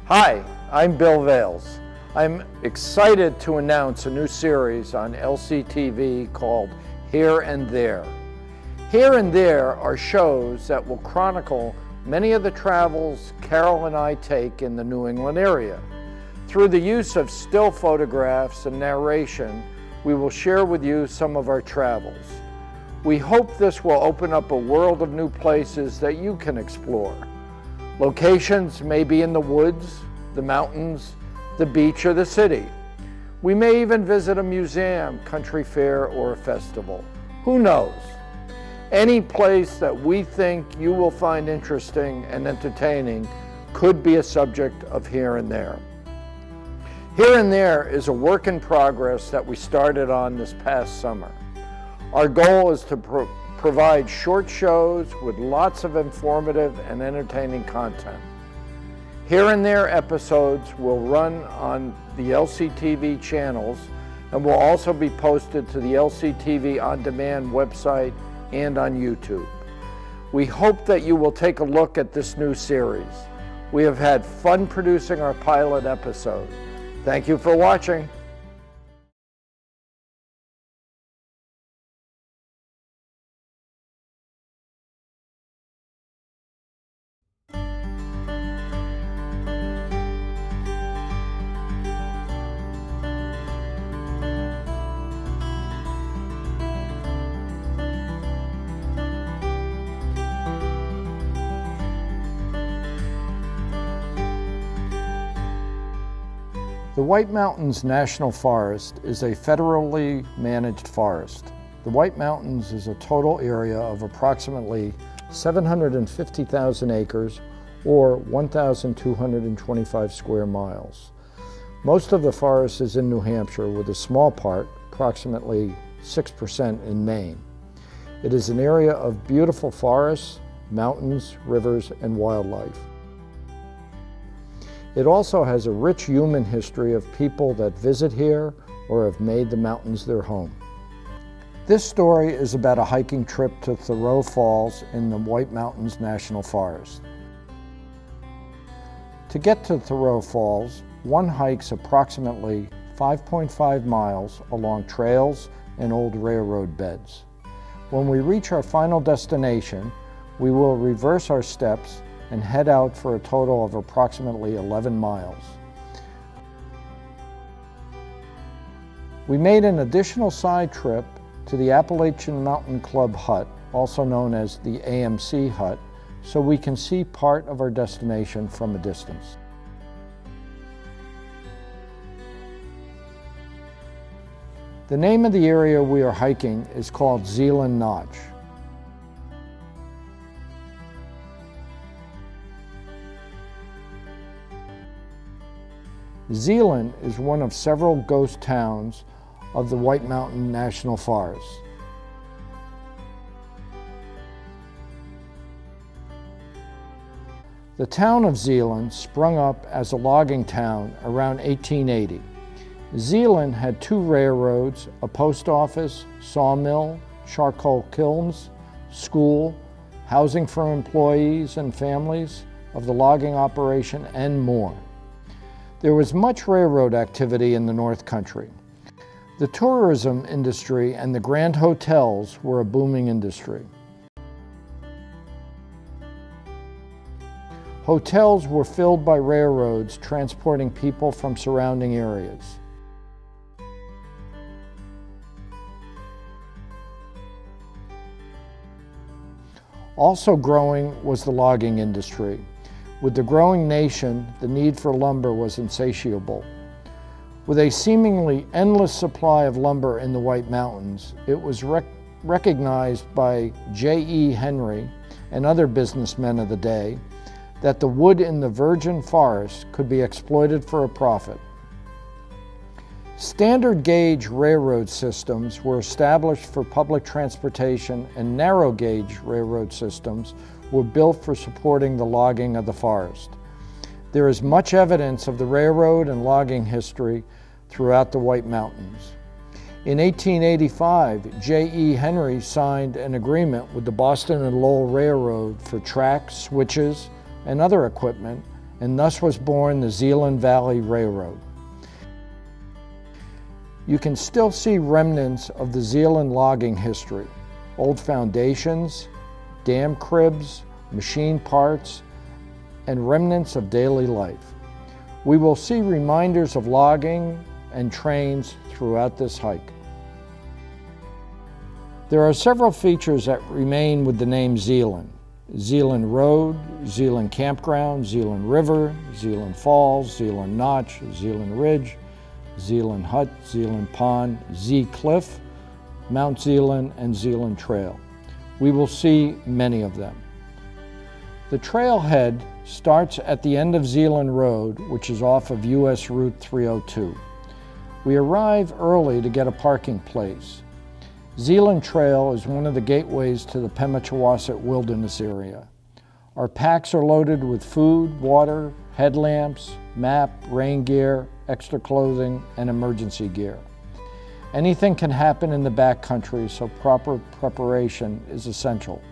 Hi, I'm Bill Vales. I'm excited to announce a new series on LCTV called Here and There. Here and There are shows that will chronicle many of the travels Carol and I take in the New England area. Through the use of still photographs and narration, we will share with you some of our travels. We hope this will open up a world of new places that you can explore. Locations may be in the woods, the mountains, the beach, or the city. We may even visit a museum, country fair, or a festival. Who knows? Any place that we think you will find interesting and entertaining could be a subject of Here and There. Here and There is a work in progress that we started on this past summer. Our goal is to provide short shows with lots of informative and entertaining content. Here and There episodes will run on the LCTV channels and will also be posted to the LCTV On Demand website and on YouTube. We hope that you will take a look at this new series. We have had fun producing our pilot episode. Thank you for watching. The White Mountains National Forest is a federally managed forest. The White Mountains is a total area of approximately 750,000 acres or 1,225 square miles. Most of the forest is in New Hampshire, with a small part, approximately 6%, in Maine. It is an area of beautiful forests, mountains, rivers, and wildlife. It also has a rich human history of people that visit here or have made the mountains their home. This story is about a hiking trip to Thoreau Falls in the White Mountains National Forest. To get to Thoreau Falls, one hikes approximately 5.5 miles along trails and old railroad beds. When we reach our final destination, we will reverse our steps and head out for a total of approximately 11 miles. We made an additional side trip to the Appalachian Mountain Club hut, also known as the AMC hut, so we can see part of our destination from a distance. The name of the area we are hiking is called Zealand Notch. Zealand is one of several ghost towns of the White Mountain National Forest. The town of Zealand sprung up as a logging town around 1880. Zealand had two railroads, a post office, sawmill, charcoal kilns, school, housing for employees and families of the logging operation, and more. There was much railroad activity in the North Country. The tourism industry and the grand hotels were a booming industry. Hotels were filled by railroads transporting people from surrounding areas. Also growing was the logging industry. With the growing nation, the need for lumber was insatiable. With a seemingly endless supply of lumber in the White Mountains, it was recognized by J.E. Henry and other businessmen of the day that the wood in the virgin forest could be exploited for a profit. Standard gauge railroad systems were established for public transportation, and narrow gauge railroad systems were built for supporting the logging of the forest. There is much evidence of the railroad and logging history throughout the White Mountains. In 1885, J.E. Henry signed an agreement with the Boston and Lowell Railroad for tracks, switches, and other equipment, and thus was born the Zeeland Valley Railroad. You can still see remnants of the Zeeland logging history: old foundations, dam cribs, machine parts, and remnants of daily life. We will see reminders of logging and trains throughout this hike. There are several features that remain with the name Zeeland: Zeeland Road, Zeeland Campground, Zeeland River, Zeeland Falls, Zeeland Notch, Zeeland Ridge, Zeeland Hut, Zeeland Pond, Z Cliff, Mount Zeeland, and Zeeland Trail. We will see many of them. The trailhead starts at the end of Zeeland Road, which is off of US Route 302. We arrive early to get a parking place. Zeeland Trail is one of the gateways to the Pemigewasset Wilderness area. Our packs are loaded with food, water, headlamps, map, rain gear, extra clothing, and emergency gear. Anything can happen in the backcountry, so proper preparation is essential.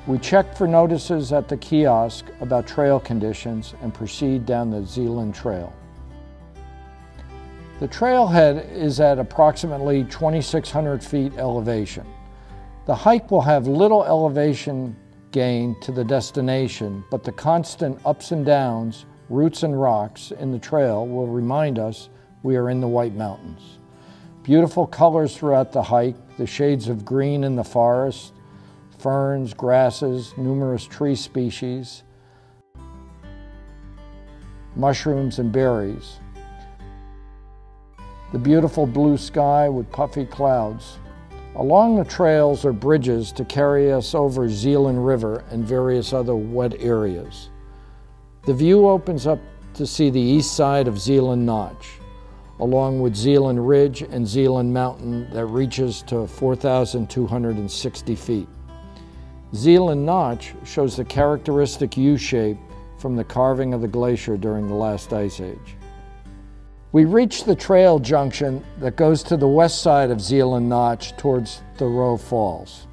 We check for notices at the kiosk about trail conditions and proceed down the Zeeland Trail. The trailhead is at approximately 2,600 feet elevation. The hike will have little elevation gain to the destination, but the constant ups and downs, roots and rocks in the trail will remind us we are in the White Mountains. Beautiful colors throughout the hike, the shades of green in the forest, ferns, grasses, numerous tree species, mushrooms and berries. The beautiful blue sky with puffy clouds. Along the trails are bridges to carry us over Zeeland River and various other wet areas. The view opens up to see the east side of Zeeland Notch, along with Zeeland Ridge and Zeeland Mountain that reaches to 4,260 feet. Zeeland Notch shows the characteristic U-shape from the carving of the glacier during the last ice age. We reach the trail junction that goes to the west side of Zeeland Notch towards Thoreau Falls.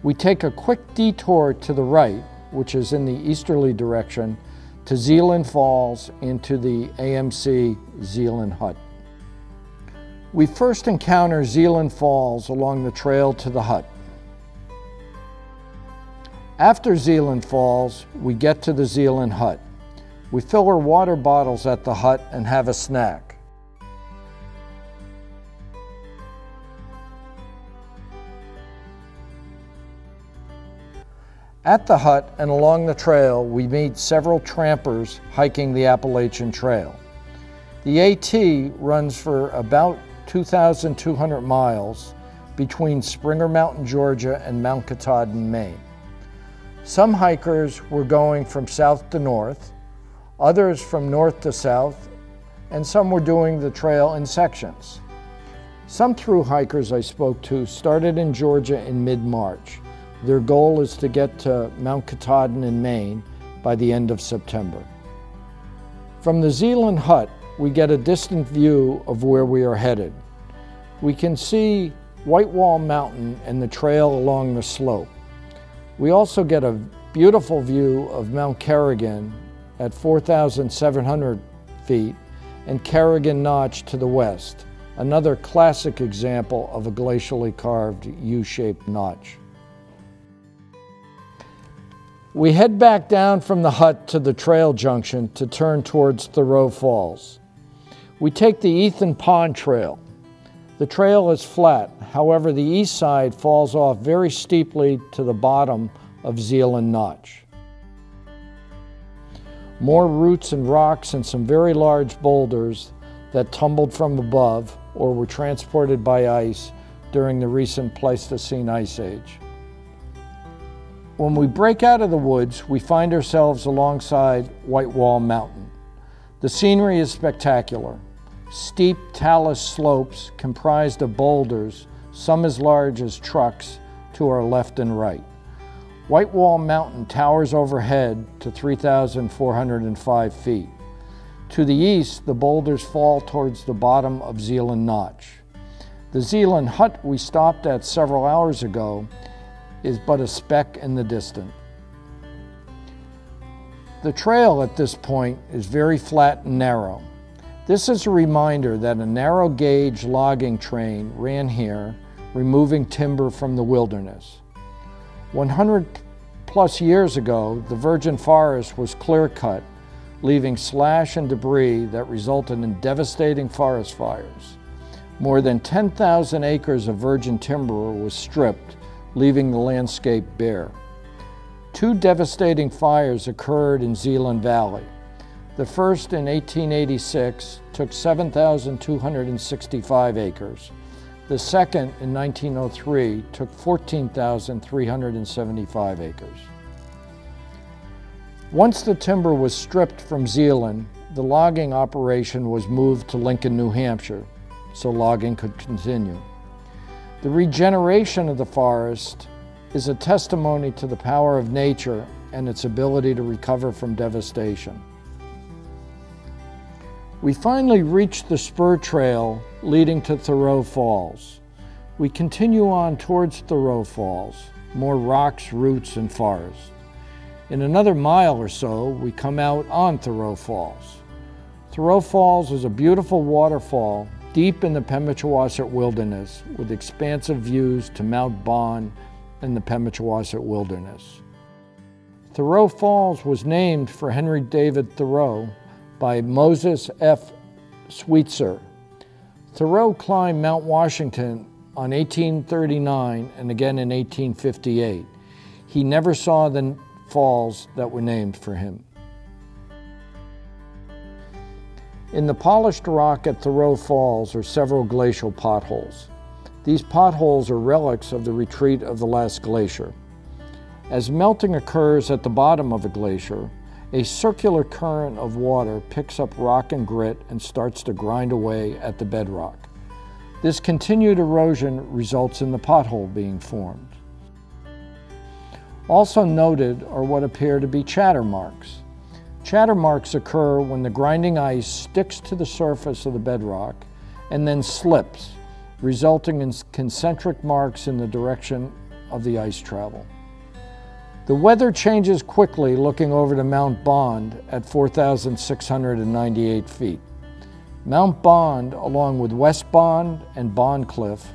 We take a quick detour to the right, which is in the easterly direction, to Zeeland Falls into the AMC Zeeland Hut. We first encounter Zeeland Falls along the trail to the hut. After Zeeland Falls, we get to the Zeeland Hut. We fill our water bottles at the hut and have a snack. At the hut and along the trail, we meet several trampers hiking the Appalachian Trail. The AT runs for about 2,200 miles between Springer Mountain, Georgia and Mount Katahdin, Maine. Some hikers were going from south to north, others from north to south, and some were doing the trail in sections. Some thru hikers I spoke to started in Georgia in mid-March. Their goal is to get to Mount Katahdin in Maine by the end of September. From the Zeeland Hut, we get a distant view of where we are headed. We can see Whitewall Mountain and the trail along the slope. We also get a beautiful view of Mount Kerrigan at 4,700 feet and Kerrigan Notch to the west, another classic example of a glacially carved U-shaped notch. We head back down from the hut to the trail junction to turn towards Thoreau Falls. We take the Ethan Pond Trail. The trail is flat, however the east side falls off very steeply to the bottom of Zeeland Notch. More roots and rocks and some very large boulders that tumbled from above or were transported by ice during the recent Pleistocene Ice Age. When we break out of the woods, we find ourselves alongside Whitewall Mountain. The scenery is spectacular. Steep talus slopes comprised of boulders, some as large as trucks, to our left and right. Whitewall Mountain towers overhead to 3,405 feet. To the east, the boulders fall towards the bottom of Zeeland Notch. The Zeeland Hut we stopped at several hours ago is but a speck in the distance. The trail at this point is very flat and narrow. This is a reminder that a narrow gauge logging train ran here, removing timber from the wilderness. 100 plus years ago, the virgin forest was clear-cut, leaving slash and debris that resulted in devastating forest fires. More than 10,000 acres of virgin timber was stripped, leaving the landscape bare. 2 devastating fires occurred in Zeeland Valley. The first in 1886 took 7,265 acres. The second in 1903 took 14,375 acres. Once the timber was stripped from Zeeland, the logging operation was moved to Lincoln, New Hampshire, so logging could continue. The regeneration of the forest is a testimony to the power of nature and its ability to recover from devastation. We finally reached the spur trail leading to Thoreau Falls. We continue on towards Thoreau Falls, more rocks, roots, and forest. In another mile or so, we come out on Thoreau Falls. Thoreau Falls is a beautiful waterfall deep in the Pemigewasset Wilderness with expansive views to Mount Bond and the Pemigewasset Wilderness. Thoreau Falls was named for Henry David Thoreau by Moses F. Sweetser. Thoreau climbed Mount Washington on 1839 and again in 1858. He never saw the falls that were named for him. In the polished rock at Thoreau Falls are several glacial potholes. These potholes are relics of the retreat of the last glacier. As melting occurs at the bottom of a glacier, a circular current of water picks up rock and grit and starts to grind away at the bedrock. This continued erosion results in the pothole being formed. Also noted are what appear to be chatter marks. Chatter marks occur when the grinding ice sticks to the surface of the bedrock and then slips, resulting in concentric marks in the direction of the ice travel. The weather changes quickly looking over to Mount Bond at 4,698 feet. Mount Bond, along with West Bond and Bond Cliff,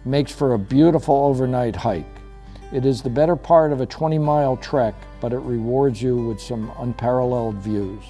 makes for a beautiful overnight hike. It is the better part of a 20-mile trek, but it rewards you with some unparalleled views.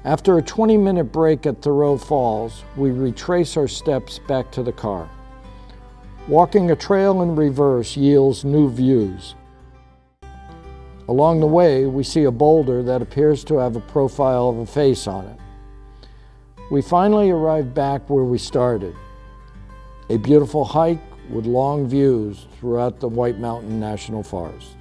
After a 20-minute break at Thoreau Falls, we retrace our steps back to the car. Walking a trail in reverse yields new views. Along the way, we see a boulder that appears to have a profile of a face on it. We finally arrive back where we started. A beautiful hike with long views throughout the White Mountain National Forest.